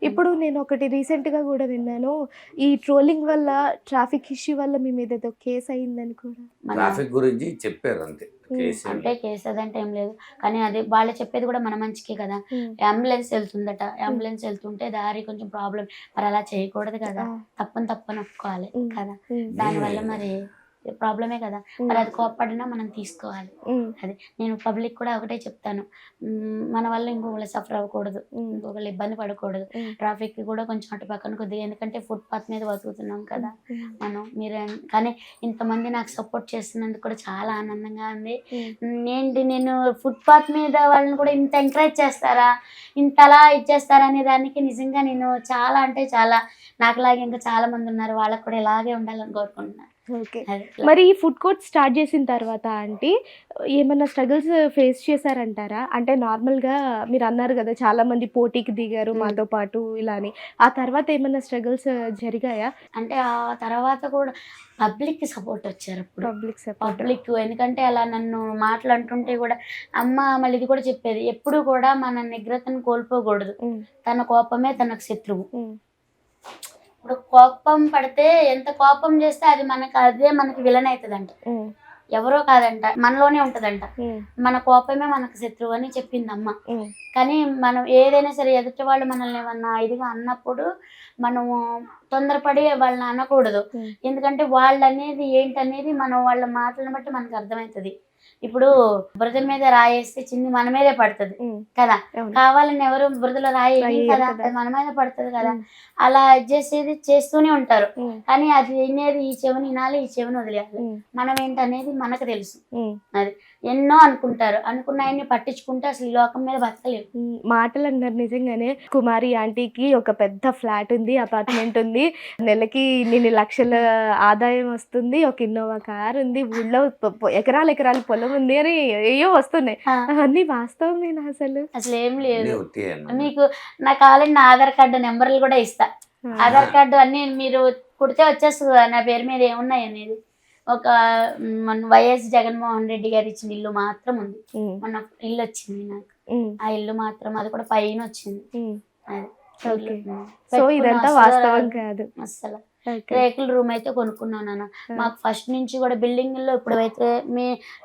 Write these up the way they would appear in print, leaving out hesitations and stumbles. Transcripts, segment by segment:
ఇప్పుడు నేను ఒకటి రీసెంట్‌గా గూడా విన్నాను. ఈ ట్రోలింగ్ వల్ల, ట్రాఫిక్ ఇష్యూ వల్ల మీ మీద ఏదో కేస్ అయిందని కూడా. మన ట్రాఫిక్ గురించి చెప్పారు అంతే. కేసు ఏం అంటే లేదు. కేసు అదంటే ఏం లేదు, కానీ అది వాళ్ళు చెప్పేది కూడా మన మంచికే కదా. హ్మ్. అంబులెన్స్ వెళ్తుందట, అంబులెన్స్ వెళ్తుంటే దారి కొంచెం ప్రాబ్లం, మరి అలా చేయకూడదు కదా. ఆ! తప్పని ఒప్పుకోవాలి హ్మ్. కదా. హ్మ్. దానివల్ల మరి ప్రాబ్లమే కదా. మరి అది కోప్పడినా మనం తీసుకోవాలి. హ్మ్. అది నేను పబ్లిక్ కూడా ఒకటే చెప్తాను, మన వల్ల ఇంకొకళ్ళు సఫర్ అవ్వకూడదు, హ్మ్. ఇంకొకళ్ళు ఇబ్బంది పడకూడదు. హ్మ్. ట్రాఫిక్ కూడా కొంచెం అటు పక్కన కొద్దిగా, ఎందుకంటే ఫుట్పాత్ మీద బతుకుతున్నాం కదా హ్మ్. మనం. కానీ ఇంతమంది నాకు సపోర్ట్ చేస్తున్నందుకు కూడా చాలా ఆనందంగా ఉంది. నేను ఫుట్పాత్ మీద వాళ్ళని కూడా ఇంత ఎంకరేజ్ చేస్తారా, ఇంతలా ఇచ్చేస్తారా అనే దానికి నిజంగా నేను చాలా అంటే చాలా, నాకులాగే ఇంకా చాలా మంది ఉన్నారు, వాళ్ళకు కూడా ఇలాగే ఉండాలని కోరుకుంటున్నాను. ఓకే. అది. మరి ఈ ఫుడ్ కోర్ట్ స్టార్ట్ చేసిన తర్వాత ఆంటీ ఏమన్నా స్ట్రగుల్స్ ఫేస్ చేశారంటారా? అంటే నార్మల్‌గా మీరన్నారు గదా! చాలామంది పోటీకి దిగారు మాతో పాటు ఇలా అని. ఆ తర్వాత ఏమన్నా స్ట్రగుల్స్ జరిగాయా? అంటే ఆ తర్వాత కూడా పబ్లిక్ సపోర్ట్ వచ్చారు అప్పుడు. Public support. పబ్లిక్ ఎందుకంటే అలా నన్ను మాటలు అంటుంటే కూడా అమ్మ మళ్ళీ ఇది కూడా చెప్పేది, ఎప్పుడు కూడా మన నిగ్రతను కోల్పోకూడదు. హ్మ్. తన కోపమే తనకు శత్రువు. హ్మ్. ఇప్పుడు కోపం పడితే ఎంత కోపం చేస్తే అది అదే మనకి విలన్ అవుతుందంట. హ్మ్. ఎవరో కాదంట, మనలోనే ఉంటదంట. హ్మ్. మన కోపమే మనకు శత్రువు అని చెప్పింది అమ్మ. హ్మ్. కానీ మనం ఏదైనా సరే ఎదుటి వాళ్ళు మనల్ని ఏమన్నా ఇదిగా అన్నప్పుడు మనము తొందరపడి వాళ్ళని అనకూడదు. హ్మ్. ఎందుకంటే వాళ్ళనేది ఏంటనేది మనం వాళ్ళ మాటలను బట్టి మనకు అర్థమవుతుంది. ఇప్పుడు బురద మీద రాయేస్తే చింది మన మీదే పడుతుంది హ్మ్. కదా. అవును. కావాలని ఎవరు బురదలో రాయి రాయెయ్యరు కదా, కదా. అది మన మీద పడుతుంది కదా. హ్మ్. అలా చేసేది చేస్తూనే ఉంటారు. హ్మ్. కానీ అది వినేది ఈ చెవిని వినాలి, ఈ చెవిని వదిలేయాలి. హ్మ్. మనం ఏంటనేది మనకు తెలుసు. హ్మ్. అది ఎన్నో అనుకుంటారు, అనుకున్నాయన్ని పట్టించుకుంటే అసలు ఈ లోకం మీద బతకలేవు. మాటలు అన్నారు నిజంగానే. కుమారి ఆంటీకి ఒక పెద్ద ఫ్లాట్ ఉంది, అపార్ట్మెంట్ ఉంది, నెలకి ఇన్ని లక్షల ఆదాయం వస్తుంది, ఒక ఇన్నోవా కార్ ఉంది, ఊళ్ళో ఎకరాలు ఎకరాలు పొలం ఉంది అని ఏయో వస్తున్నాయి. ఆ, అవన్నీ వాస్తవమేనా అసలు? అసలు ఏం అన్నీ లేదు. ఒట్టియే అన్నమాట. మీకు నాకు కావాలంటే నా ఆధార్ కార్డు నెంబర్లు కూడా ఇస్తా. ఆధార్ కార్డు అన్ని మీరు కుడితే వచ్చేస్తుంది కదా నా పేరు మీద ఏమున్నాయి అనేది. ఒక మన వైఎస్ జగన్మోహన్ రెడ్డి గారు ఇచ్చిన ఇల్లు మాత్రం ఉంది. ఉమ్, మొన్న ఇల్లు వచ్చింది నాకు, ఉమ్, ఆ ఇల్లు మాత్రం అది కూడా పైన వచ్చింది. ఉమ్. అది ఓకే. ఇల్లు. సో పెట్టుకున్న ఇదంతా అసలు వాస్తవం కాదు. అస్సలు ఓకే. రేకుల రూమ్ అయితే కొనుక్కున్నాను నాన్న. మాకు ఫస్ట్ నుంచి కూడా బిల్డింగ్లో ఇప్పుడైతే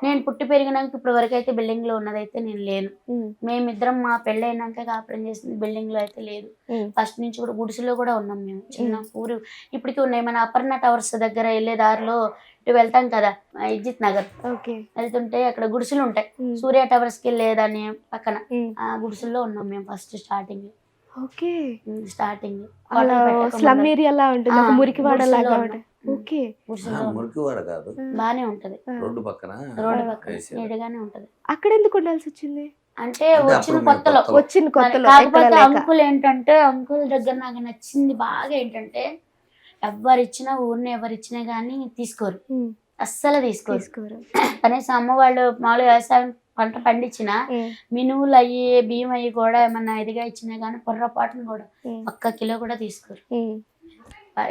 నేను పుట్టి పెరిగినాక ఇప్పటి వరకు అయితే బిల్డింగ్లో ఉన్నదైతే నేను లేను. ఉమ్, మేమిద్దరం మా పెళ్ళైనాక కాపురం చేసింది బిల్డింగ్లో అయితే లేదు. ఉమ్, ఫస్ట్ నుంచి కూడా గుడిసెలో కూడా ఉన్నాం మేము. చిన్న ఊరు ఇప్పటికీ ఉన్నాయి. మన అపర్ణ టవర్స్ దగ్గర వెళ్ళే దారిలో ఇటు వెళ్తాం కదా, ఇజ్జిత్ నగర్ ఓకే. వెళ్తుంటే అక్కడ గుడిసెలు ఉంటాయి. ఉమ్, సూర్య టవర్స్కి వెళ్ళేదాన్ని పక్కన ఉమ్, ఆ గుడిసెల్లో ఉన్నాం మేము ఫస్ట్ స్టార్టింగ్. ఓకే. అలా స్లమ్ గుడిసెల్లో ఏరియాలా ఉంటుంది, ఒక మురికివాడ లాగా ఉన్నాం. ఉంటుంది. ఓకే. గుడిసెల్లో మురికివాడ కాదు, బానే ఉంటది, రోడ్డు పక్కన రోడ్డు పక్కన వేసారు. నీడగానే ఉంటది. అక్కడ ఎందుకు ఉండాల్సి వచ్చింది? అంటే అంటే వచ్చిన అప్పుడు మేము కొత్తలో కొత్తలో. వచ్చిన కొత్తలో ఎక్కడ కాకపోతే లేక. అంకుల్ ఏంటంటే, అంకుల్ దగ్గర నాకు నచ్చింది బాగా ఏంటంటే, ఎవరిచ్చినా ఊరిని ఎవరిచ్చినా కానీ తీసుకోరు, ఉమ్, అస్సలు తీసుకోరు. తీసుకోరు. కనీసం అమ్మ వాళ్ళు మామూలుగా వ్యవసాయం పంట పండించిన ఉమ్, మినువులు అయ్యి బియ్యం అయ్యి కూడా ఏమన్నా ఇదిగా ఇచ్చినా కానీ పొర్రపాటును కూడా ఉమ్, ఒక్క కిలో కూడా తీసుకోరు. ఉమ్,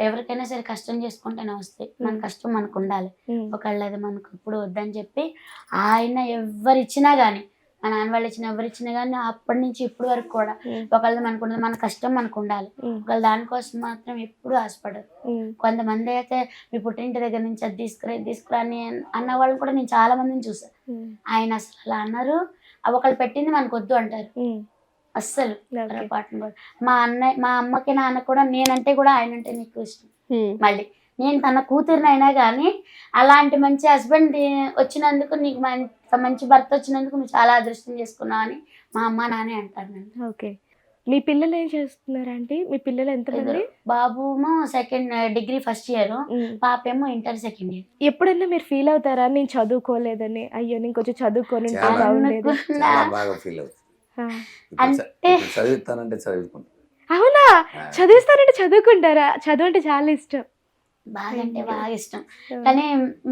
ఎవరికైనా సరే కష్టం చేసుకుంటేనే వస్తాయి, మన కష్టం మనకు ఉండాలి. ఉమ్, ఒకళ్ళు అది మనకు ఇప్పుడు వద్దని చెప్పి ఆయన ఎవరిచ్చినా కానీ, మా నాన్న వాళ్ళు ఇచ్చిన ఎవరిచ్చినా కానీ అప్పటి నుంచి ఇప్పటి వరకు కూడా ఉమ్, ఒకళ్ళది మనకు ఉండదు, మన కష్టం మనకు ఉండాలి. ఉమ్, ఒకళ్ళు దానికోసం మాత్రం ఎప్పుడూ ఆశపడరు. ఉమ్, కొంతమంది అయితే మీ పుట్టింటి దగ్గర నుంచి అది తీసుకురా ఇది తీసుకురా అని అన్న వాళ్ళు కూడా నేను చాలా మందిని చూసాను. ఉమ్, ఆయన అసలు అలా అన్నారు, అవి ఒకళ్ళు పెట్టింది మనకు వద్దు అంటారు ఉమ్. అస్సలు. ఓకే. పొరపాటును కూడా మా అమ్మకి నాన్న కూడా నేనంటే కూడా ఆయన అంటే నీకు ఇష్టం. ఉమ్, మళ్ళీ నేను తన కూతురినైనా కానీ అలాంటి మంచి హస్బెండ్ వచ్చినందుకు, నీకు మంచి భర్త వచ్చినందుకు నువ్వు చాలా అదృష్టం చేసుకున్నావు అని మా అమ్మ నానే అంటారు నన్ను. ఓకే. మీ పిల్లలు ఏం చేస్తున్నారంటే, మీ పిల్లలు ఎంతమంది? బాబుమో డిగ్రీ ఫస్ట్ ఇయర్, ఉమ్. పాపేమో ఇంటర్ సెకండ్ ఇయర్. ఎప్పుడైనా మీరు ఫీల్ అవుతారా నేను చదువుకోలేదని, అయ్యో నేను కొంచెం చదువుకొని ఉంటే చాలా. బాగుండేది? అనుకున్నా. చాలా బాగా ఫీల్ అవుతుంది. ఆ. ఇప్పుడు చదివిస్తానంటే చదువుకుంటా. అవునా? చదివిస్తారంటే చదువుకుంటారా? చదువు అంటే చాలా ఇష్టం. బాగా అంటే అయ్యో. బాగా ఇష్టం. కానీ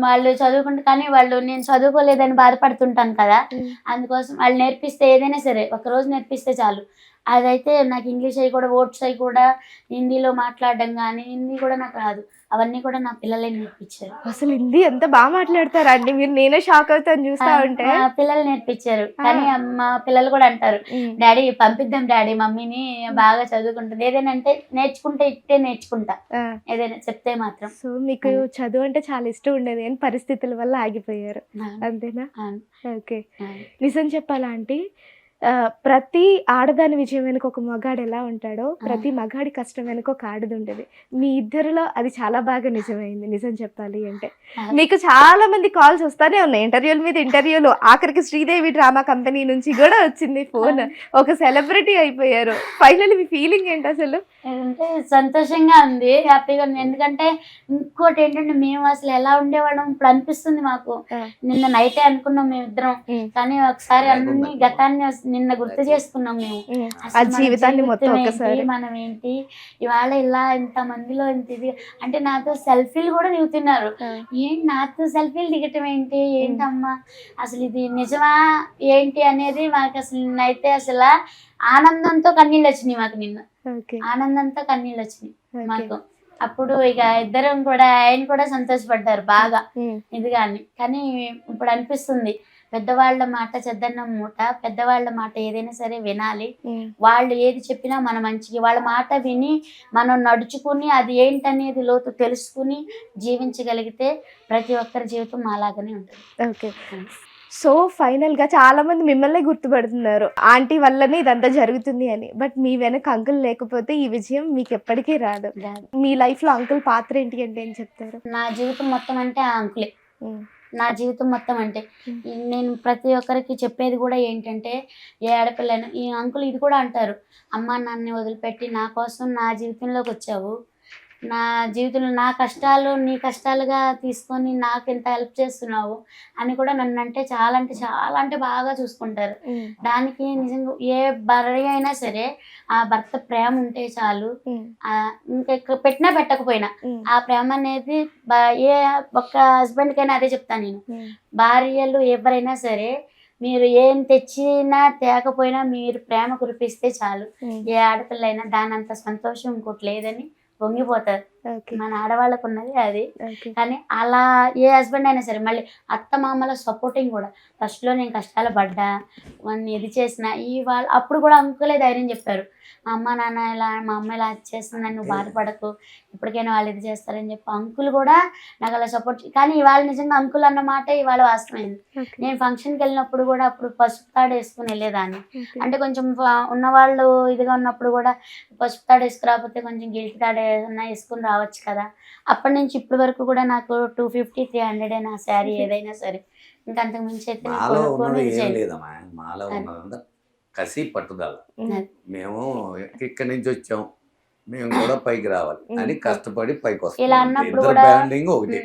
వాళ్ళు చదువుకుంటే, కానీ వాళ్ళు నేను చదువుకోలేదని బాధపడుతుంటాను కదా, ఉమ్, అందుకోసం వాళ్ళు నేర్పిస్తే ఏదైనా సరే ఒకరోజు నేర్పిస్తే చాలు, అదైతే నాకు ఇంగ్లీష్ అవి కూడా వర్డ్స్ అవి కూడా హిందీలో మాట్లాడడం కానీ హిందీ కూడా నాకు రాదు. అవన్నీ కూడా నా పిల్లలే నేర్పించారు. అసలు హిందీ ఎంత బాగా మాట్లాడతారా అండి మీరు? నేనే షాక్ అవుతాను చూస్తా ఉంటే. మా పిల్లలు నేర్పించారు. కానీ మా పిల్లలు కూడా అంటారు, డాడీ పంపిద్దాం డాడీ మమ్మీని, బాగా చదువుకుంటుంది, ఏదైనా అంటే నేర్చుకుంటే ఇట్టే నేర్చుకుంటా, ఏదైనా చెప్తే మాత్రం. సో మీకు చదువు అంటే చాలా ఇష్టం ఉండేది కానీ పరిస్థితుల వల్ల ఆగిపోయారు, అంతేనా? ఓకే. నిజం చెప్పాలా ఆంటీ, ప్రతి ఆడదాని విజయం వెనుక ఒక మగాడు ఎలా ఉంటాడో ప్రతి మగాడి కష్టం వెనుక ఒక ఆడది ఉంటుంది. మీ ఇద్దరిలో అది చాలా బాగా నిజమైంది. నిజం చెప్పాలి అంటే మీకు చాలా మంది కాల్స్ వస్తానే ఉన్నాయి, ఇంటర్వ్యూల మీద ఇంటర్వ్యూలు, ఆఖరికి శ్రీదేవి డ్రామా కంపెనీ నుంచి కూడా వచ్చింది ఫోన్, ఒక సెలబ్రిటీ అయిపోయారు. ఫైనల్లీ మీ ఫీలింగ్ ఏంటి అసలు? అంటే సంతోషంగా ఉంది, హ్యాపీగా ఉంది. ఎందుకంటే ఇంకోటి ఏంటంటే మేము అసలు ఎలా ఉండేవాళ్ళం ఇప్పుడు అనిపిస్తుంది మాకు. నిన్న నైటే అనుకున్నాం మేమిద్దరం, కానీ ఒకసారి అన్ని గతాన్ని నిన్న గుర్తు చేసుకున్నాం మేము. జీవితాన్ని మొత్తం ఒకసారి మనం ఏంటి ఇవాళ ఇలా ఇంత మందిలో ఇంత ఇది అంటే నాతో సెల్ఫీలు కూడా దిగుతున్నారు. ఏంటి నాతో సెల్ఫీలు దిగటం ఏంటి, ఏంటమ్మా అసలు ఇది నిజమా ఏంటి అనేది మాకు అసలు నిన్నైతే అసలు ఆనందంతో కన్నీళ్ళు వచ్చినాయి మాకు. నిన్న ఆనందంతో కన్నీళ్ళు వచ్చినాయి మాకు. అప్పుడు ఇక ఇద్దరం కూడా ఆయన కూడా సంతోషపడ్డారు బాగా ఇదిగాని. కానీ ఇప్పుడు అనిపిస్తుంది పెద్దవాళ్ళ మాట చెద్దన్నం మూట, పెద్దవాళ్ళ మాట ఏదైనా సరే వినాలి. వాళ్ళు ఏది చెప్పినా మన మంచికి, వాళ్ళ మాట విని మనం నడుచుకుని అది ఏంటనేది లోతు తెలుసుకుని జీవించగలిగితే ప్రతి ఒక్కరి జీవితం అలాగనే ఉంటుంది. ఓకే. సో ఫైనల్ గా చాలా మంది మిమ్మల్ని గుర్తుపడుతున్నారు ఆంటీ వల్లనే ఇదంతా జరుగుతుంది అని. బట్ మీ వెనక అంకుల్ లేకపోతే ఈ విజయం మీకు ఎప్పటికీ రాదు. మీ లైఫ్ లో అంకుల్ పాత్ర ఏంటి అంటే ఏం చెప్తారు? నా జీవితం మొత్తం అంటే ఆ అంకులే. నా జీవితం మొత్తం అంటే నేను ప్రతి ఒక్కరికి చెప్పేది కూడా ఏంటంటే, ఏ ఆడపిల్లైనా ఈ అంకుల్ ఇది కూడా అంటారు, అమ్మ నాన్నని వదిలిపెట్టి నా కోసం నా జీవితంలోకి వచ్చావు, నా జీవితంలో నా కష్టాలు నీ కష్టాలుగా తీసుకొని నాకు ఇంత హెల్ప్ చేస్తున్నావు అని కూడా నన్ను అంటే చాలా బాగా చూసుకుంటారు. దానికి నిజంగా ఏ భార్య అయినా సరే ఆ భర్త ప్రేమ ఉంటే చాలు, ఇంకా పెట్టినా పెట్టకపోయినా ఆ ప్రేమ అనేది ఏ ఒక్క హస్బెండ్ కైనా అదే చెప్తాను నేను. భార్యలు ఎవరైనా సరే మీరు ఏం తెచ్చినా తేకపోయినా మీరు ప్రేమ కురిపిస్తే చాలు, ఏ ఆడపిల్లైనా దాని అంత సంతోషం ఇంకోటి లేదని పొంగిపోతారు. మన ఆడవాళ్ళకు ఉన్నది అది. కానీ అలా ఏ హస్బెండ్ అయినా సరే మళ్ళీ అత్త మామల సపోర్టింగ్ కూడా. ఫస్ట్లో నేను కష్టాలు పడ్డా వాడిని ఇది చేసిన వాళ్ళు అప్పుడు కూడా అంకులే ధైర్యం చెప్పారు, మా అమ్మ నాన్న ఇలా మా అమ్మ ఇలా చేస్తుందని నువ్వు బాధపడకు, ఇప్పటికైనా వాళ్ళు ఇది చేస్తారని చెప్పి అంకుల్ కూడా నాకు అలా సపోర్ట్. కానీ ఇవాళ నిజంగా అంకుల్ అన్న మాట ఇవాళ వాస్తవమైంది. నేను ఫంక్షన్కి వెళ్ళినప్పుడు కూడా అప్పుడు పసుపు తాడు వేసుకుని వెళ్ళేదాన్ని. అంటే కొంచెం ఉన్నవాళ్ళు ఇదిగా ఉన్నప్పుడు కూడా పసుపు తాడు వేసుకురాకపోతే కొంచెం గిల్టి తాడు ఏదన్నా వేసుకుని రావచ్చు కదా. అప్పటి నుంచి ఇప్పటి వరకు కూడా నాకు 250, 300 నా శారీ ఏదైనా సరే. ఇంకా అంతకు మించి అయితే కసి పట్టుదల. మేము ఇక్కడి నుంచి వచ్చాం, మేము కూడా పైకి రావాలి అని కష్టపడి పైకి వస్తాం. ఇలా అన్నప్పుడు ఒకటి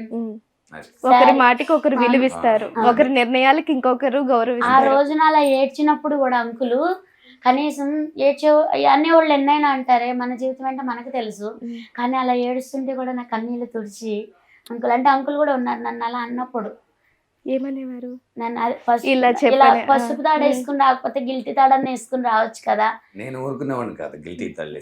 ఒకరి మాటకి ఒకరు విలువిస్తారు, ఒకరి నిర్ణయాలకి ఇంకొకరు గౌరవిస్తారు. ఆ రోజున అలా ఏడ్చినప్పుడు కూడా అంకులు కనీసం అనేవాళ్ళు ఎన్నైనా అంటారే, మన జీవితం అంటే మనకు తెలుసు, కానీ అలా ఏడుస్తుంటే కూడా నా కన్నీళ్ళు తుడిచి అంకుల్ అంటే అంకుల్ కూడా ఉన్నారు నన్ను అలా అన్నప్పుడు. ఏమనేవారు? ఇలా పసుపు తాడు వేసుకుని రాకపోతే గిల్టీ తాడని వేసుకుని రావచ్చు కదా. నేను ఊరుకునేవాడిని కాదు, గిల్టీ తాడు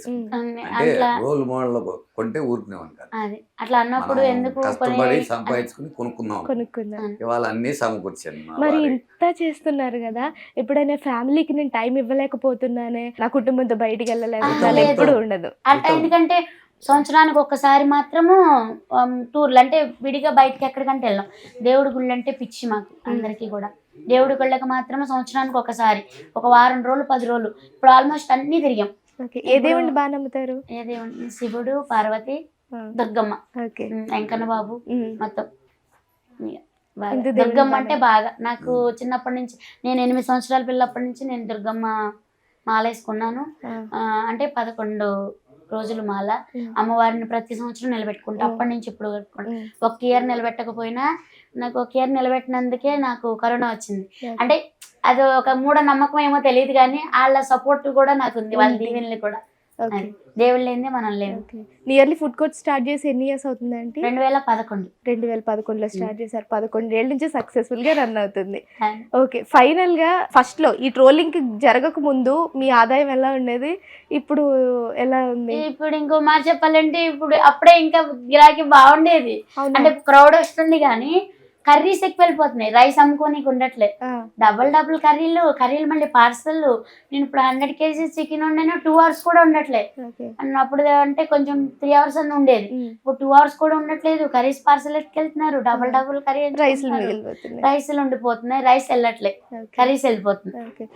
రోల్ మోడల్ కొంటే ఊరుకునేవాడిని కాదు. అది అట్లా అన్నప్పుడు ఎందుకు కష్టపడి సంపాదించుకుని కొనుక్కుందాం, ఇవాళ అన్ని సమకూర్చాను. మరి ఇంత చేస్తున్నారు కదా, ఎప్పుడైనా ఫ్యామిలీకి నేను టైం ఇవ్వలేకపోతున్నానే, నా కుటుంబంతో బయటికి వెళ్ళలేదు ఎప్పుడు ఉండదు అంటే. ఎందుకంటే సంవత్సరానికి ఒక్కసారి మాత్రము టూర్లు అంటే విడిగా బయటకి ఎక్కడికంటే వెళ్ళాం. దేవుడి గుళ్ళు అంటే పిచ్చి మాకు అందరికీ కూడా. దేవుడి గుళ్ళకి మాత్రం సంవత్సరానికి ఒకసారి ఒక వారం రోజులు 10 రోజులు ఇప్పుడు ఆల్మోస్ట్ అన్ని తిరిగాం. ఏ దేవుడిని బాగా నమ్ముతారు? ఏ దేవుడిని? శివుడు, పార్వతి, దుర్గమ్మ, వెంకన్న బాబు, మొత్తం దుర్గమ్మ అంటే బాగా నాకు చిన్నప్పటి నుంచి. నేను 8 సంవత్సరాల పిల్లప్పటి నుంచి నేను దుర్గమ్మ మాలేసుకున్నాను. అంటే 11 రోజులు మాల. అమ్మవారిని ప్రతి సంవత్సరం నిలబెట్టుకుంటా, అప్పటి నుంచి ఇప్పుడు పెట్టుకుంటా. ఒక ఇయర్ నిలబెట్టకపోయినా నాకు ఒక ఇయర్ నిలబెట్టినందుకే నాకు కరోనా వచ్చింది. అంటే అది ఒక మూఢ నమ్మకం ఏమో తెలియదు కానీ వాళ్ళ సపోర్ట్ కూడా నాకు ఉంది, వాళ్ళ దీవెనలు కూడా ఓకే దేవుడు లేనిదే మనం లేము. Okay. Nearly food court start చేసి ఎన్ని ఇయర్స్ అవుతుంది ఆంటీ? 2011. 2011లో స్టార్ట్ చేశారు. 11 ఏళ్ళ నుంచి సక్సెస్ఫుల్ గా రన్ అవుతుంది. ఓకే, ఫైనల్ గా ఫస్ట్ లో ఈ ట్రోలింగ్ జరగక ముందు మీ ఆదాయం ఎలా ఉండేది, ఇప్పుడు ఎలా ఉంది? ఇప్పుడు ఇంకో మాట చెప్పాలంటే ఇప్పుడు అప్పుడే ఇంకా గిరాకీ బాగుండేది. అవునా? అంటే క్రౌడ్ వస్తుంది కానీ కర్రీస్ ఎక్కువ వెళ్ళిపోతున్నాయి, రైస్ అమ్ముకోనికి ఉండట్లే. ఆ, డబుల్ కర్రీలు మళ్ళీ పార్సల్. నేను ఇప్పుడు 100 kgs చికెన్ ఉండేనా 2 hours కూడా ఉండట్లే. ఓకే. అప్పుడు అంటే కొంచెం 3 hours అని ఉండేది, ఇప్పుడు 2 hours కూడా ఉండట్లేదు. కర్రీస్ పార్సల్ ఎత్తుకెళ్తున్నారు, డబుల్ కర్రీ రైస్లు మిగిలిపోతుంది. రైస్లు ఉండిపోతున్నాయి, రైస్ వెళ్ళట్లే, ఓకే. కర్రీస్ వెళ్ళిపోతుంది. ఓకే.